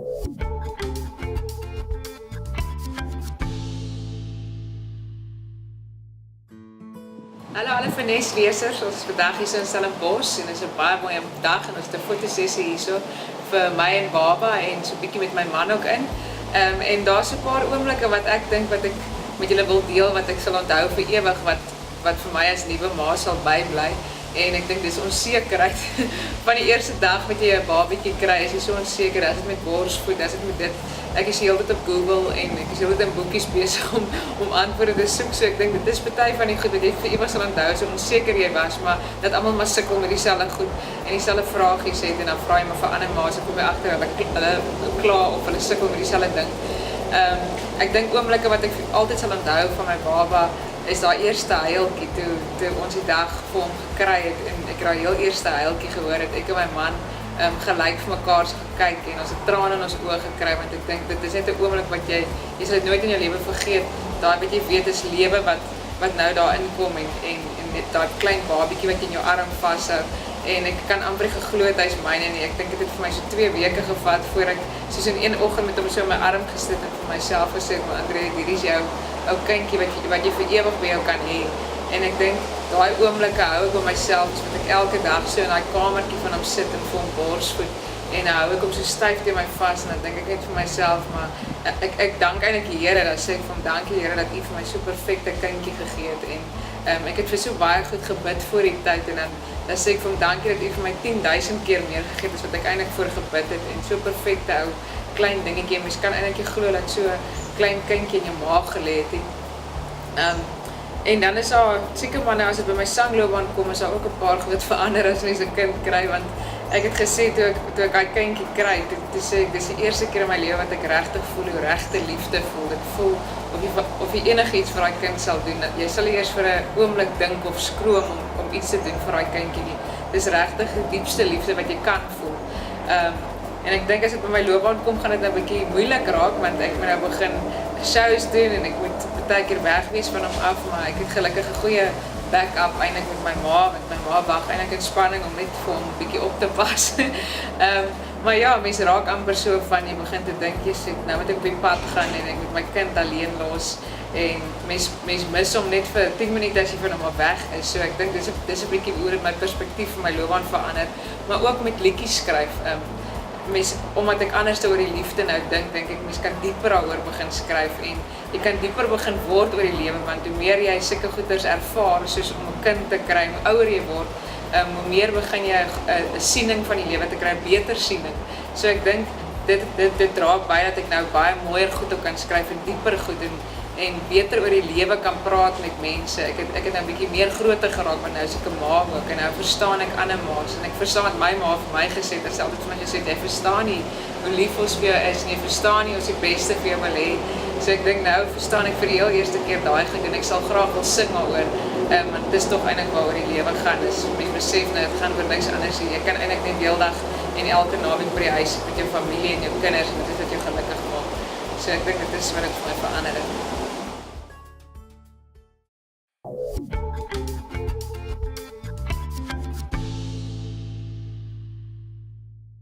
Hallo alle Finesse lesers, ons is vandag hier in Stellenbosch en dit is 'n baie mooi dag en ons het 'n fotosessie hierso vir my en Baba en so 'n bietjie met my man ook in. En daar's 'n paar oomblikke wat ek dink wat ek met julle wil deel wat ek sal onthou vir ewig wat vir my as nuwe ma sal bybly. En ek dink dis onsekerheid van die eerste dag wat jy 'n babatjie kry, is jy so onseker, as dit met borsvoed, as dit met dit. Ek is heeltyd op Google en ek is heeltyd in boekies besig om antwoorde te soek. So ek dink dit is party van die goed wat jy vir ewig sal onthou, so onseker jy was, maar dat almal maar sukkel met dieselfde goed en dieselfde vragies het en dan vra jy maar vir ander ma's en kom jy agter hulle kla of hulle sukkel met dieselfde ding. Ek dink oomblikke wat ek altyd sal onthou van my baba is daai eerste huiltjie toe ons die dag vir hom gekry het en ek daai heel eerste huiltjie gehoor het. Ek en my man gelyk vir mekaar gekyk en ons het trane in ons oë gekry want ek dink dit is net 'n oomblik wat jy sal dit nooit in jou lewe vergeet. Daai wat jy weet is lewe wat nou daarin kom en daai klein babietjie wat jy in jou arm vashou. En ek kan amper geglo het hy's myne nie. Ek dink dit het vir my so 2 weke gevat voor ek soos in een oggend met hom so in my arm gesit en vir myself gesê het, "Maar Andre, hierdie is jou ou kindjie wat jy vir ewig by jou kan hê." En ek dink daai oomblikke hou ek by myself, so wat ek elke dag so in daai kamertjie van hom sit en vir hom borsvoed en dan hou ek hom so styf teen my vas en dan dink ek net vir myself, maar ek dank eintlik die Here, dan sê ek vir hom, "Dankie Here dat U vir my so perfekte kindjie gegee het." En ek het vir so baie goed gebid voor die tyd en dan sê ek vir hom, "Dankie dat U vir my 10,000 keer meer gegee het as wat ek eintlik voor gebid het." En so perfekte ou klein dingetjie, mens kan eintlik nie glo dat so 'n klein kindjie in jou maag gelê het nie. En dan is daar seker maar nou as dit by my sangloopbaan kom, is daar ook 'n paar goed wat verander as mens 'n kind kry, want ek het gesê toe ek daai kindjie kry, toe sê ek dis die eerste keer in my lewe wat ek regtig voel hoe regte liefde voel. Ek voel of jy enigiets vir daai kind sal doen. Jy sal nie eers vir 'n oomblik dink of skroom om iets te doen vir daai kindjie nie. Dis regtig die diepste liefde wat jy kan voel. En ek dink as dit by my loopbaan kom, gaan dit nou 'n bietjie moeilik raak want ek moet nou begin shows doen en ek moet baie keer weg wees van hom af, maar ek het gelukkig 'n goeie backup eintlik met my ma. Met my ma wag eintlik in spanning om net vir hom 'n bietjie op te pas. Maar ja, mense raak amper so van jy begin te dink jy sê nou moet ek op die pad gaan en ek moet my kind alleen los en mens mis hom net vir 10 minute as jy van hom af weg is. So ek dink dis 'n bietjie hoe dit my perspektief vir my loopbaan verander, maar ook met liedjies skryf. Omdat ek anders oor die liefde nou dink ek mens kan dieper daaroor begin skryf en jy kan dieper begin word oor die lewe, want hoe meer jy sulke goeters ervaar soos om 'n kind te kry, hoe ouer jy word, hoe meer begin jy 'n siening van die lewe te kry, 'n beter siening. So ek dink dit dra by dat ek nou baie mooier goed ook kan skryf en dieper goed en beter oor die lewe kan praat met mense. Ek het nou 'n bietjie meer groter geraak, maar nou is ek 'n ma ook en nou verstaan ek ander ma's en ek verstaan wat my ma vir my gesê het. Sy het altyd vir my gesê, "Jy verstaan nie hoe lief ons vir jou is en jy verstaan nie ons die beste vir jou wil hê." So ek dink nou verstaan ek vir die heel eerste keer daai goed en ek sal graag wil sing daaroor. Want dit is tog eintlik waaroor die lewe gaan. Dis mens besef nou dit gaan oor niks anders nie. Jy kan eintlik net heeldag en elke naweek by die huis met jou familie en jou kinders en dit is wat jou gelukkig maak. So ek dink dit is wat dit vir my verander het.